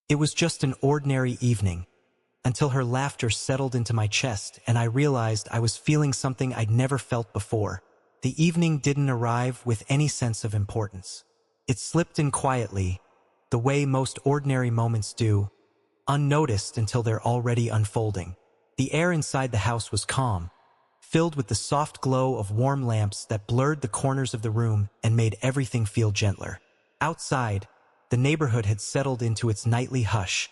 It was just an ordinary evening, until her laughter settled into my chest and I realized I was feeling something I'd never felt before. The evening didn't arrive with any sense of importance. It slipped in quietly, the way most ordinary moments do, unnoticed until they're already unfolding. The air inside the house was calm, filled with the soft glow of warm lamps that blurred the corners of the room and made everything feel gentler. Outside, the neighborhood had settled into its nightly hush,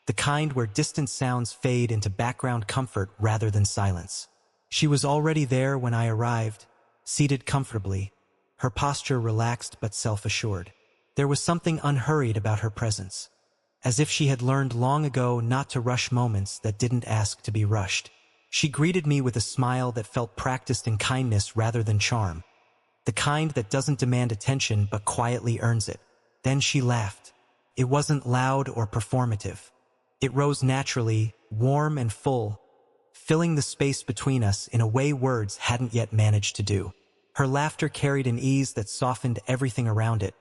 the kind where distant sounds fade into background comfort rather than silence. She was already there when I arrived, seated comfortably, her posture relaxed but self-assured. There was something unhurried about her presence, as if she had learned long ago not to rush moments that didn't ask to be rushed. She greeted me with a smile that felt practiced in kindness rather than charm, the kind that doesn't demand attention but quietly earns it. Then she laughed. It wasn't loud or performative. It rose naturally, warm and full, filling the space between us in a way words hadn't yet managed to do. Her laughter carried an ease that softened everything around it,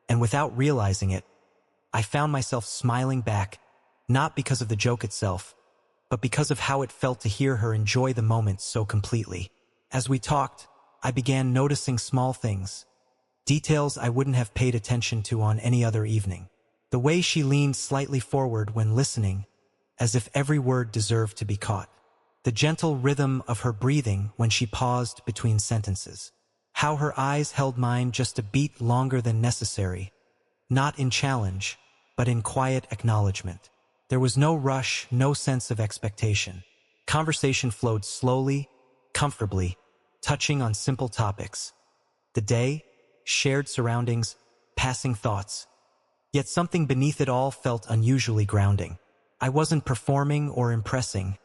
and without realizing it, I found myself smiling back, not because of the joke itself, but because of how it felt to hear her enjoy the moment so completely. As we talked, I began noticing small things, details I wouldn't have paid attention to on any other evening. The way she leaned slightly forward when listening, as if every word deserved to be caught. The gentle rhythm of her breathing when she paused between sentences. How her eyes held mine just a beat longer than necessary, not in challenge, but in quiet acknowledgement. There was no rush, no sense of expectation. Conversation flowed slowly, comfortably, touching on simple topics. The day, shared surroundings, passing thoughts. Yet something beneath it all felt unusually grounding. I wasn't performing or impressing.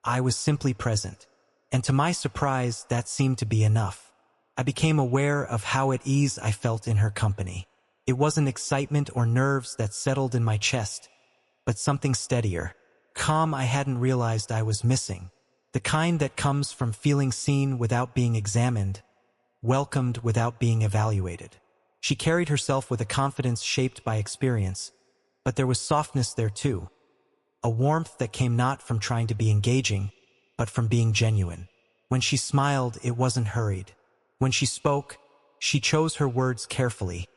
I was simply present. And to my surprise, that seemed to be enough. I became aware of how at ease I felt in her company. It wasn't excitement or nerves that settled in my chest, but something steadier, calm I hadn't realized I was missing. The kind that comes from feeling seen without being examined, welcomed without being evaluated. She carried herself with a confidence shaped by experience, but there was softness there too. A warmth that came not from trying to be engaging, but from being genuine. When she smiled, it wasn't hurried. When she spoke, she chose her words carefully,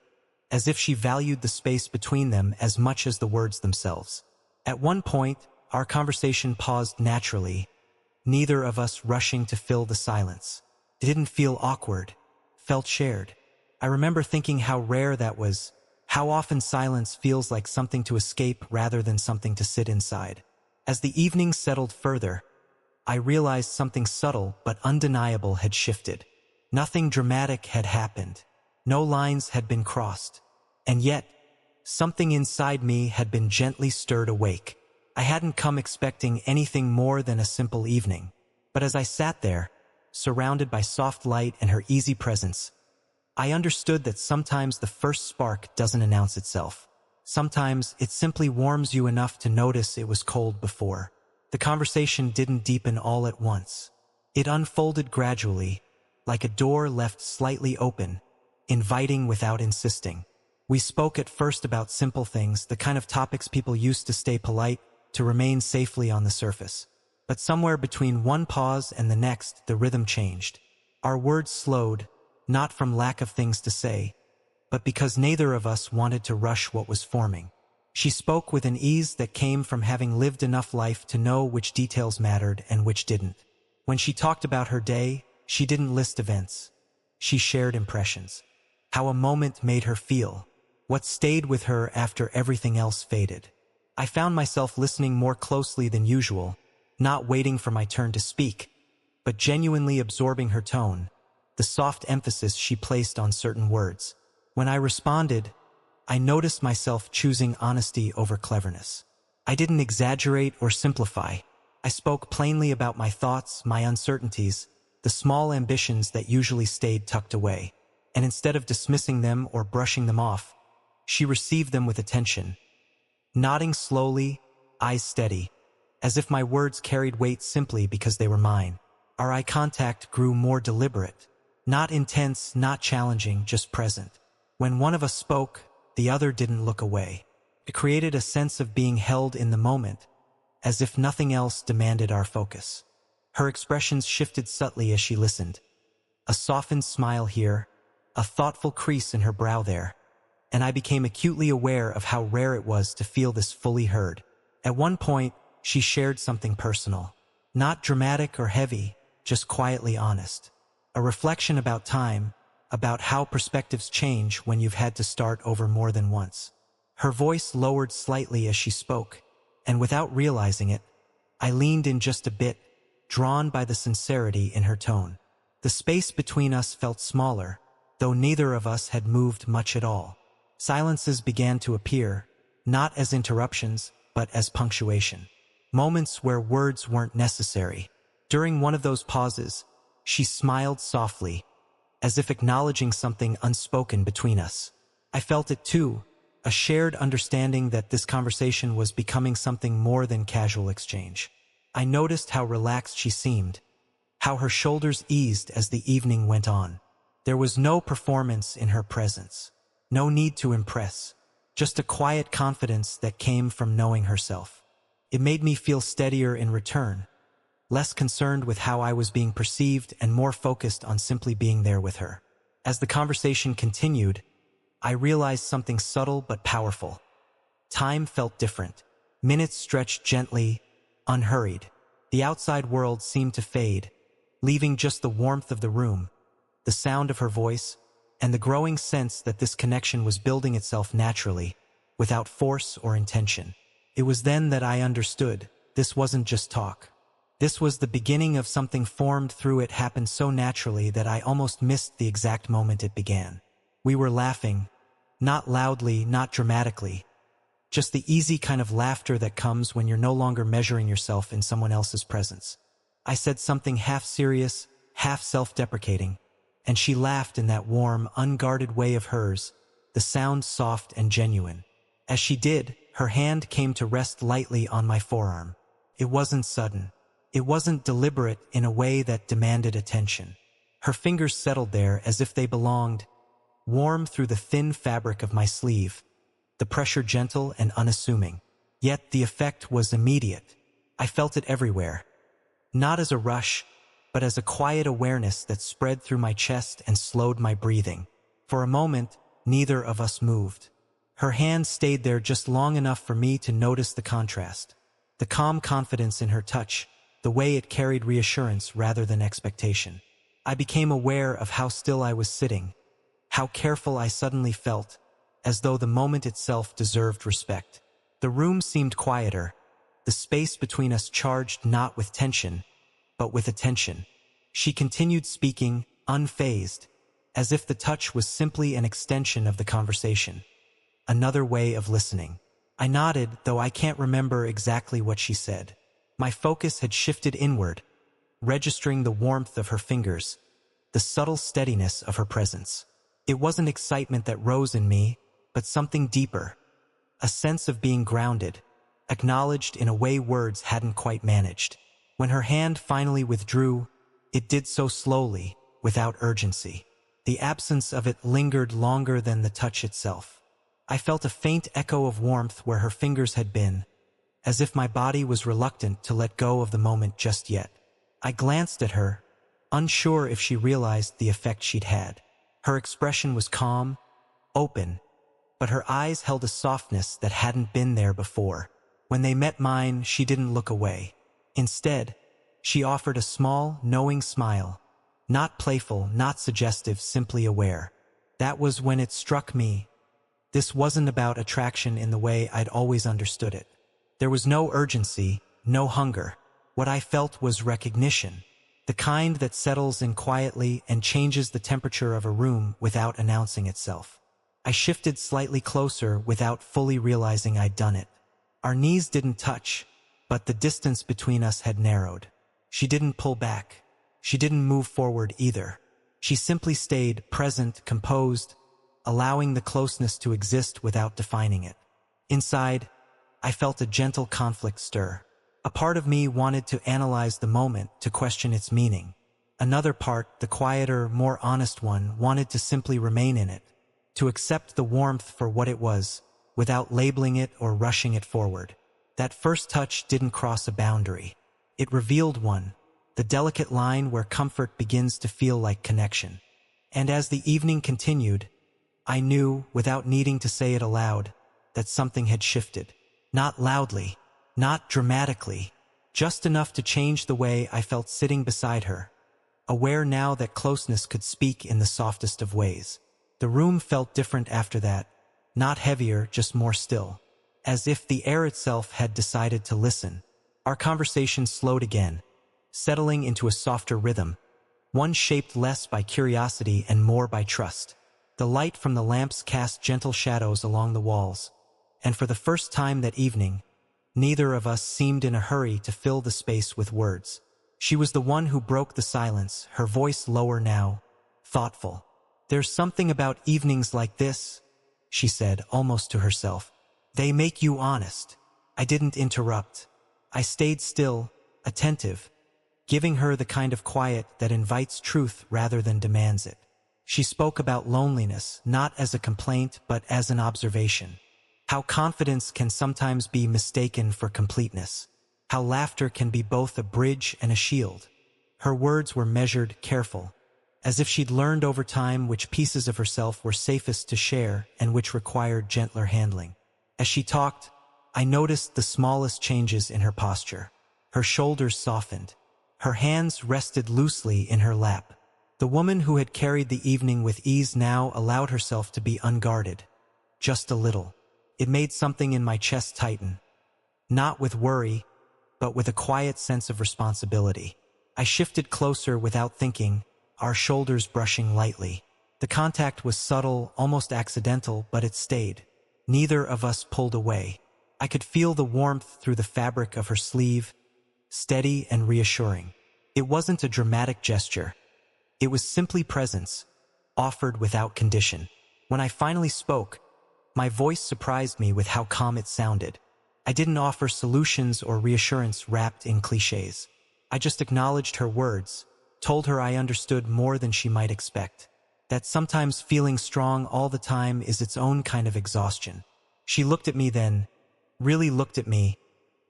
as if she valued the space between them as much as the words themselves. At one point, our conversation paused naturally, neither of us rushing to fill the silence. It didn't feel awkward, felt shared. I remember thinking how rare that was, how often silence feels like something to escape rather than something to sit inside. As the evening settled further, I realized something subtle but undeniable had shifted. Nothing dramatic had happened. No lines had been crossed. And yet, something inside me had been gently stirred awake. I hadn't come expecting anything more than a simple evening. But as I sat there, surrounded by soft light and her easy presence, I understood that sometimes the first spark doesn't announce itself. Sometimes it simply warms you enough to notice it was cold before. The conversation didn't deepen all at once. It unfolded gradually, like a door left slightly open, inviting without insisting. We spoke at first about simple things, the kind of topics people used to stay polite, to remain safely on the surface. But somewhere between one pause and the next, the rhythm changed. Our words slowed, not from lack of things to say, but because neither of us wanted to rush what was forming. She spoke with an ease that came from having lived enough life to know which details mattered and which didn't. When she talked about her day, she didn't list events. She shared impressions. How a moment made her feel. What stayed with her after everything else faded. I found myself listening more closely than usual, not waiting for my turn to speak, but genuinely absorbing her tone, the soft emphasis she placed on certain words. When I responded, I noticed myself choosing honesty over cleverness. I didn't exaggerate or simplify. I spoke plainly about my thoughts, my uncertainties, the small ambitions that usually stayed tucked away. And instead of dismissing them or brushing them off, she received them with attention, nodding slowly, eyes steady, as if my words carried weight simply because they were mine. Our eye contact grew more deliberate, not intense, not challenging, just present. When one of us spoke, the other didn't look away. It created a sense of being held in the moment, as if nothing else demanded our focus. Her expressions shifted subtly as she listened. A softened smile here, a thoughtful crease in her brow there, and I became acutely aware of how rare it was to feel this fully heard. At one point, she shared something personal. Not dramatic or heavy, just quietly honest. A reflection about time, about how perspectives change when you've had to start over more than once. Her voice lowered slightly as she spoke, and without realizing it, I leaned in just a bit, drawn by the sincerity in her tone. The space between us felt smaller, though neither of us had moved much at all. Silences began to appear, not as interruptions, but as punctuation. Moments where words weren't necessary. During one of those pauses, she smiled softly, as if acknowledging something unspoken between us. I felt it too, a shared understanding that this conversation was becoming something more than casual exchange. I noticed how relaxed she seemed, how her shoulders eased as the evening went on. There was no performance in her presence, no need to impress, just a quiet confidence that came from knowing herself. It made me feel steadier in return, less concerned with how I was being perceived and more focused on simply being there with her. As the conversation continued, I realized something subtle but powerful. Time felt different. Minutes stretched gently, unhurried. The outside world seemed to fade, leaving just the warmth of the room, the sound of her voice, and the growing sense that this connection was building itself naturally, without force or intention. It was then that I understood this wasn't just talk. This was the beginning of something formed through it happened so naturally that I almost missed the exact moment it began. We were laughing, not loudly, not dramatically, just the easy kind of laughter that comes when you're no longer measuring yourself in someone else's presence. I said something half serious, half self-deprecating, and she laughed in that warm, unguarded way of hers, the sound soft and genuine. As she did, her hand came to rest lightly on my forearm. It wasn't sudden. It wasn't deliberate in a way that demanded attention. Her fingers settled there as if they belonged, warm through the thin fabric of my sleeve, the pressure gentle and unassuming. Yet the effect was immediate. I felt it everywhere. Not as a rush, but as a quiet awareness that spread through my chest and slowed my breathing. For a moment, neither of us moved. Her hand stayed there just long enough for me to notice the contrast. The calm confidence in her touch, the way it carried reassurance rather than expectation. I became aware of how still I was sitting, how careful I suddenly felt, as though the moment itself deserved respect. The room seemed quieter, the space between us charged not with tension, but with attention. She continued speaking, unfazed, as if the touch was simply an extension of the conversation. Another way of listening. I nodded, though I can't remember exactly what she said. My focus had shifted inward, registering the warmth of her fingers, the subtle steadiness of her presence. It wasn't excitement that rose in me, but something deeper, a sense of being grounded, acknowledged in a way words hadn't quite managed. When her hand finally withdrew, it did so slowly, without urgency. The absence of it lingered longer than the touch itself. I felt a faint echo of warmth where her fingers had been, as if my body was reluctant to let go of the moment just yet. I glanced at her, unsure if she realized the effect she'd had. Her expression was calm, open, but her eyes held a softness that hadn't been there before. When they met mine, she didn't look away. Instead, she offered a small, knowing smile, not playful, not suggestive, simply aware. That was when it struck me. This wasn't about attraction in the way I'd always understood it. There was no urgency, no hunger. What I felt was recognition, the kind that settles in quietly and changes the temperature of a room without announcing itself. I shifted slightly closer without fully realizing I'd done it. Our knees didn't touch, but the distance between us had narrowed. She didn't pull back. She didn't move forward either. She simply stayed present, composed, allowing the closeness to exist without defining it. Inside, I felt a gentle conflict stir. A part of me wanted to analyze the moment, to question its meaning. Another part, the quieter, more honest one, wanted to simply remain in it, to accept the warmth for what it was, without labeling it or rushing it forward. That first touch didn't cross a boundary. It revealed one, the delicate line where comfort begins to feel like connection. And as the evening continued, I knew, without needing to say it aloud, that something had shifted. Not loudly, not dramatically, just enough to change the way I felt sitting beside her, aware now that closeness could speak in the softest of ways. The room felt different after that, not heavier, just more still, as if the air itself had decided to listen. Our conversation slowed again, settling into a softer rhythm, one shaped less by curiosity and more by trust. The light from the lamps cast gentle shadows along the walls, and for the first time that evening, neither of us seemed in a hurry to fill the space with words. She was the one who broke the silence, her voice lower now, thoughtful. "There's something about evenings like this," she said, almost to herself. "They make you honest." I didn't interrupt. I stayed still, attentive, giving her the kind of quiet that invites truth rather than demands it. She spoke about loneliness, not as a complaint but as an observation. How confidence can sometimes be mistaken for completeness. How laughter can be both a bridge and a shield. Her words were measured, careful, as if she'd learned over time which pieces of herself were safest to share and which required gentler handling. As she talked, I noticed the smallest changes in her posture. Her shoulders softened. Her hands rested loosely in her lap. The woman who had carried the evening with ease now allowed herself to be unguarded. Just a little. It made something in my chest tighten. Not with worry, but with a quiet sense of responsibility. I shifted closer without thinking, our shoulders brushing lightly. The contact was subtle, almost accidental, but it stayed. Neither of us pulled away. I could feel the warmth through the fabric of her sleeve, steady and reassuring. It wasn't a dramatic gesture. It was simply presence, offered without condition. When I finally spoke, my voice surprised me with how calm it sounded. I didn't offer solutions or reassurance wrapped in cliches. I just acknowledged her words, told her I understood more than she might expect. That sometimes feeling strong all the time is its own kind of exhaustion. She looked at me then, really looked at me,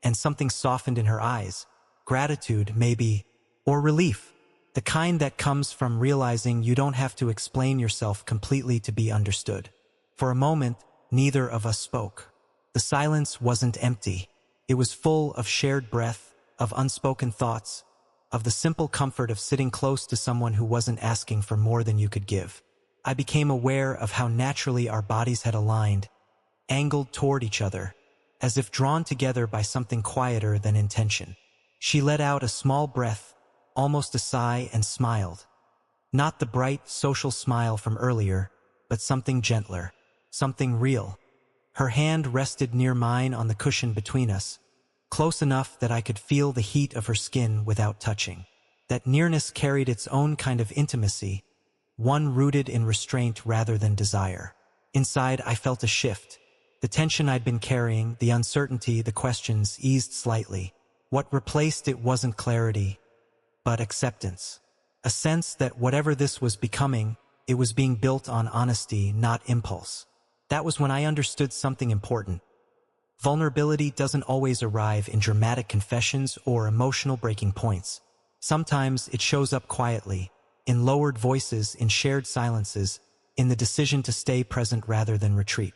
and something softened in her eyes. Gratitude, maybe, or relief. The kind that comes from realizing you don't have to explain yourself completely to be understood. For a moment, neither of us spoke. The silence wasn't empty. It was full of shared breath, of unspoken thoughts, of the simple comfort of sitting close to someone who wasn't asking for more than you could give. I became aware of how naturally our bodies had aligned, angled toward each other, as if drawn together by something quieter than intention. She let out a small breath, almost a sigh, and smiled. Not the bright, social smile from earlier, but something gentler, something real. Her hand rested near mine on the cushion between us, close enough that I could feel the heat of her skin without touching. That nearness carried its own kind of intimacy, one rooted in restraint rather than desire. Inside, I felt a shift. The tension I'd been carrying, the uncertainty, the questions eased slightly. What replaced it wasn't clarity, but acceptance. A sense that whatever this was becoming, it was being built on honesty, not impulse. That was when I understood something important. Vulnerability doesn't always arrive in dramatic confessions or emotional breaking points. Sometimes it shows up quietly, in lowered voices, in shared silences, in the decision to stay present rather than retreat.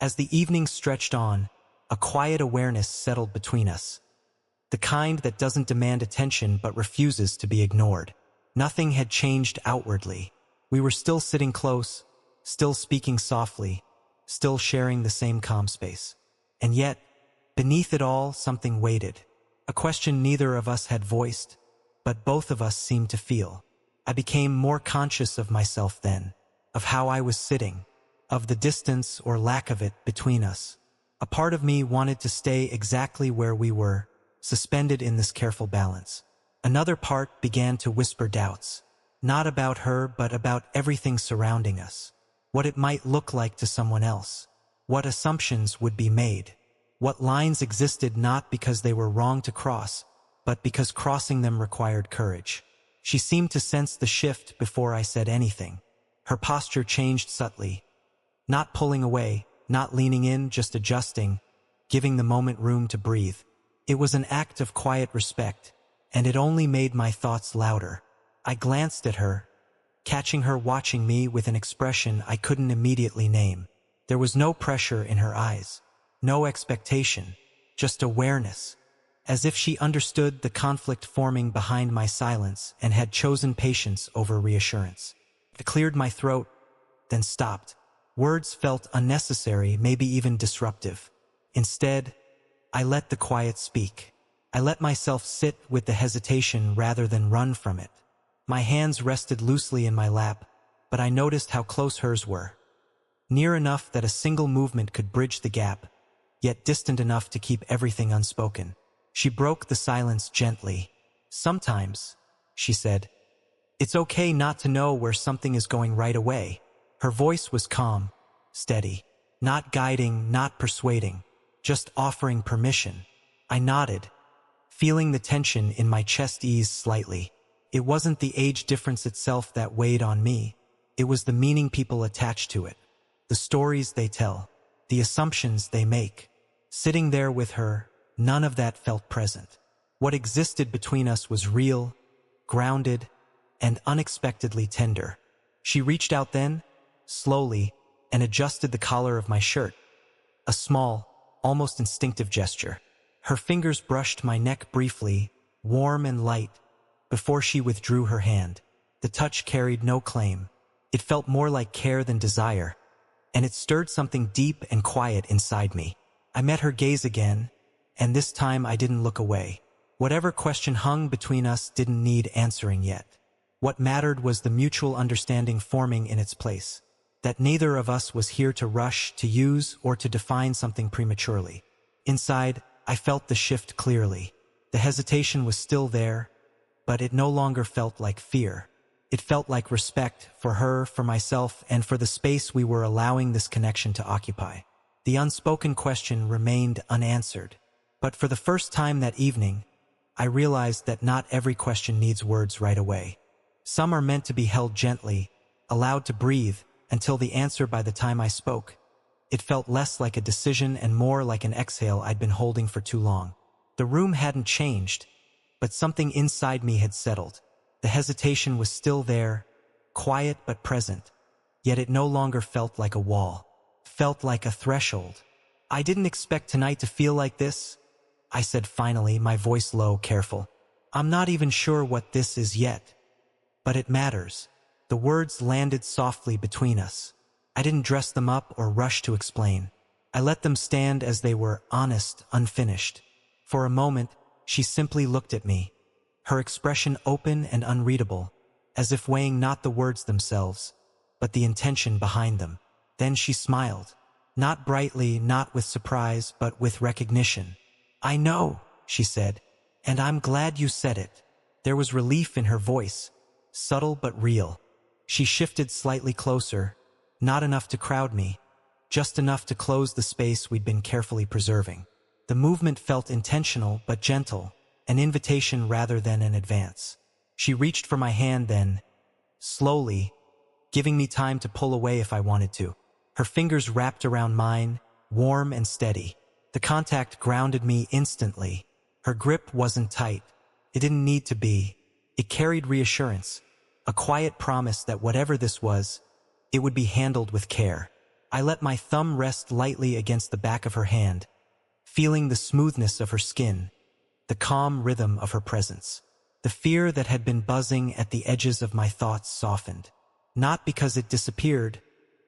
As the evening stretched on, a quiet awareness settled between us. The kind that doesn't demand attention but refuses to be ignored. Nothing had changed outwardly. We were still sitting close, still speaking softly, still sharing the same calm space. And yet, beneath it all, something waited. A question neither of us had voiced, but both of us seemed to feel. I became more conscious of myself then, of how I was sitting, of the distance or lack of it between us. A part of me wanted to stay exactly where we were, suspended in this careful balance. Another part began to whisper doubts, not about her but about everything surrounding us. What it might look like to someone else. What assumptions would be made. What lines existed not because they were wrong to cross, but because crossing them required courage. She seemed to sense the shift before I said anything. Her posture changed subtly, not pulling away, not leaning in, just adjusting, giving the moment room to breathe. It was an act of quiet respect, and it only made my thoughts louder. I glanced at her, catching her watching me with an expression I couldn't immediately name. There was no pressure in her eyes, no expectation, just awareness, as if she understood the conflict forming behind my silence and had chosen patience over reassurance. I cleared my throat, then stopped. Words felt unnecessary, maybe even disruptive. Instead, I let the quiet speak. I let myself sit with the hesitation rather than run from it. My hands rested loosely in my lap, but I noticed how close hers were. Near enough that a single movement could bridge the gap, yet distant enough to keep everything unspoken. She broke the silence gently. "Sometimes," she said, "it's okay not to know where something is going right away." Her voice was calm, steady, not guiding, not persuading, just offering permission. I nodded, feeling the tension in my chest ease slightly. It wasn't the age difference itself that weighed on me. It was the meaning people attach to it, the stories they tell, the assumptions they make. Sitting there with her, none of that felt present. What existed between us was real, grounded, and unexpectedly tender. She reached out then, slowly, and adjusted the collar of my shirt. A small, almost instinctive gesture. Her fingers brushed my neck briefly, warm and light, before she withdrew her hand. The touch carried no claim. It felt more like care than desire, and it stirred something deep and quiet inside me. I met her gaze again, and this time I didn't look away. Whatever question hung between us didn't need answering yet. What mattered was the mutual understanding forming in its place, that neither of us was here to rush, to use, or to define something prematurely. Inside, I felt the shift clearly. The hesitation was still there, but it no longer felt like fear. It felt like respect for her, for myself, and for the space we were allowing this connection to occupy. The unspoken question remained unanswered, but for the first time that evening, I realized that not every question needs words right away. Some are meant to be held gently, allowed to breathe, until the answer by the time I spoke. It felt less like a decision and more like an exhale I'd been holding for too long. The room hadn't changed, but something inside me had settled. The hesitation was still there, quiet but present, yet it no longer felt like a wall. It felt like a threshold. "I didn't expect tonight to feel like this," I said finally, my voice low, careful. "I'm not even sure what this is yet. But it matters." The words landed softly between us. I didn't dress them up or rush to explain. I let them stand as they were, honest, unfinished. For a moment, she simply looked at me, her expression open and unreadable, as if weighing not the words themselves, but the intention behind them. Then she smiled, not brightly, not with surprise, but with recognition. "I know," she said, "and I'm glad you said it." There was relief in her voice, subtle but real. She shifted slightly closer, not enough to crowd me, just enough to close the space we'd been carefully preserving. The movement felt intentional but gentle, an invitation rather than an advance. She reached for my hand then, slowly, giving me time to pull away if I wanted to. Her fingers wrapped around mine, warm and steady. The contact grounded me instantly. Her grip wasn't tight. It didn't need to be. It carried reassurance, a quiet promise that whatever this was, it would be handled with care. I let my thumb rest lightly against the back of her hand, feeling the smoothness of her skin, the calm rhythm of her presence. The fear that had been buzzing at the edges of my thoughts softened, not because it disappeared,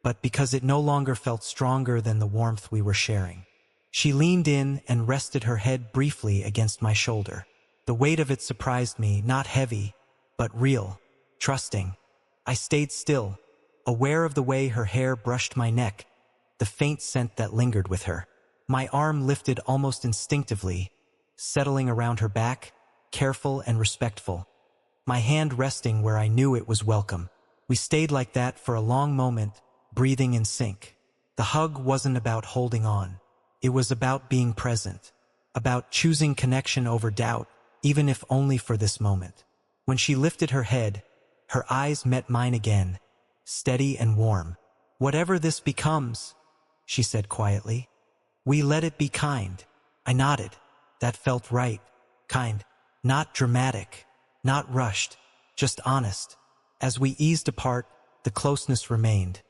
but because it no longer felt stronger than the warmth we were sharing. She leaned in and rested her head briefly against my shoulder. The weight of it surprised me, not heavy, but real, trusting. I stayed still, aware of the way her hair brushed my neck, the faint scent that lingered with her. My arm lifted almost instinctively, settling around her back, careful and respectful, my hand resting where I knew it was welcome. We stayed like that for a long moment, breathing in sync. The hug wasn't about holding on. It was about being present, about choosing connection over doubt, even if only for this moment. When she lifted her head, her eyes met mine again, steady and warm. "Whatever this becomes," she said quietly. We let it be kind. I nodded. That felt right. Kind. Not dramatic. Not rushed. Just honest. As we eased apart, the closeness remained.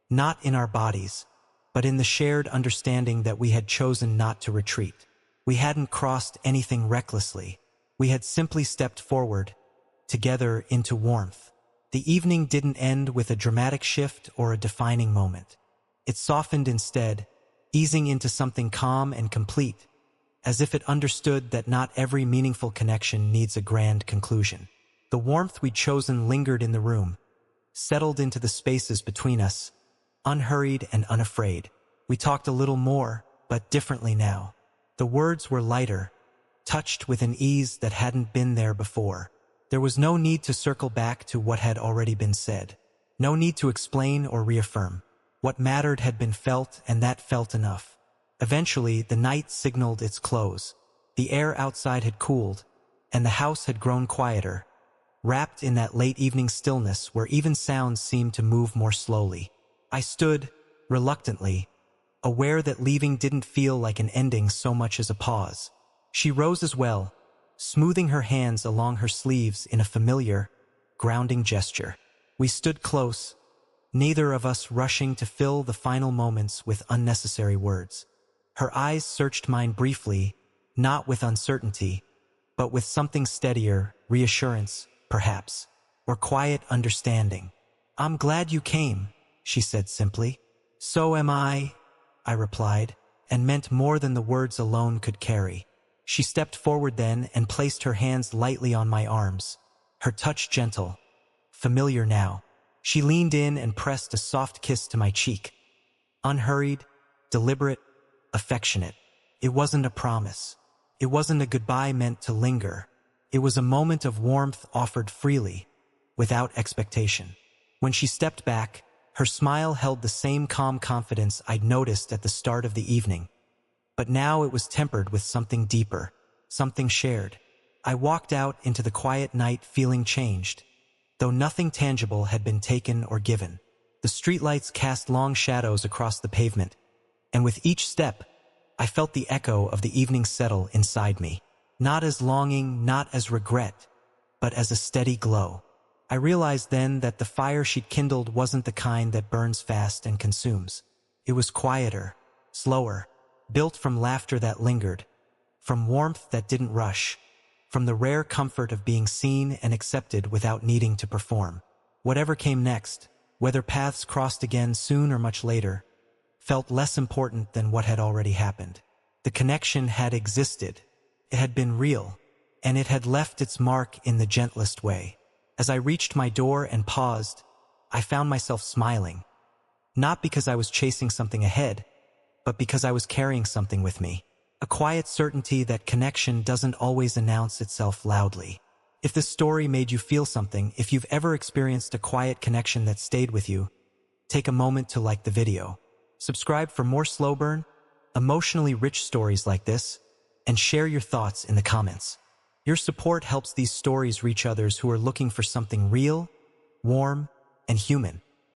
Not in our bodies, but in the shared understanding that we had chosen not to retreat. We hadn't crossed anything recklessly. We had simply stepped forward, together into warmth. The evening didn't end with a dramatic shift or a defining moment. It softened instead, easing into something calm and complete, as if it understood that not every meaningful connection needs a grand conclusion. The warmth we'd chosen lingered in the room, settled into the spaces between us, unhurried and unafraid. We talked a little more, but differently now. The words were lighter, touched with an ease that hadn't been there before. There was no need to circle back to what had already been said. No need to explain or reaffirm. What mattered had been felt, and that felt enough. Eventually, the night signaled its close. The air outside had cooled, and the house had grown quieter, wrapped in that late evening stillness where even sounds seemed to move more slowly. I stood, reluctantly, aware that leaving didn't feel like an ending so much as a pause. She rose as well, smoothing her hands along her sleeves in a familiar, grounding gesture. We stood close, neither of us rushing to fill the final moments with unnecessary words. Her eyes searched mine briefly, not with uncertainty, but with something steadier, reassurance, perhaps, or quiet understanding. I'm glad you came, she said simply. So am I replied, and meant more than the words alone could carry. She stepped forward then and placed her hands lightly on my arms, her touch gentle, familiar now. She leaned in and pressed a soft kiss to my cheek. Unhurried, deliberate, affectionate. It wasn't a promise. It wasn't a goodbye meant to linger. It was a moment of warmth offered freely, without expectation. When she stepped back, her smile held the same calm confidence I'd noticed at the start of the evening. But now it was tempered with something deeper, something shared. I walked out into the quiet night feeling changed, though nothing tangible had been taken or given. The streetlights cast long shadows across the pavement, and with each step, I felt the echo of the evening settle inside me. Not as longing, not as regret, but as a steady glow. I realized then that the fire she'd kindled wasn't the kind that burns fast and consumes. It was quieter, slower, built from laughter that lingered, from warmth that didn't rush, from the rare comfort of being seen and accepted without needing to perform. Whatever came next, whether paths crossed again soon or much later, felt less important than what had already happened. The connection had existed, it had been real, and it had left its mark in the gentlest way. As I reached my door and paused, I found myself smiling, not because I was chasing something ahead, but because I was carrying something with me. A quiet certainty that connection doesn't always announce itself loudly. If this story made you feel something, if you've ever experienced a quiet connection that stayed with you, take a moment to like the video. Subscribe for more slow burn, emotionally rich stories like this, and share your thoughts in the comments. Your support helps these stories reach others who are looking for something real, warm, and human.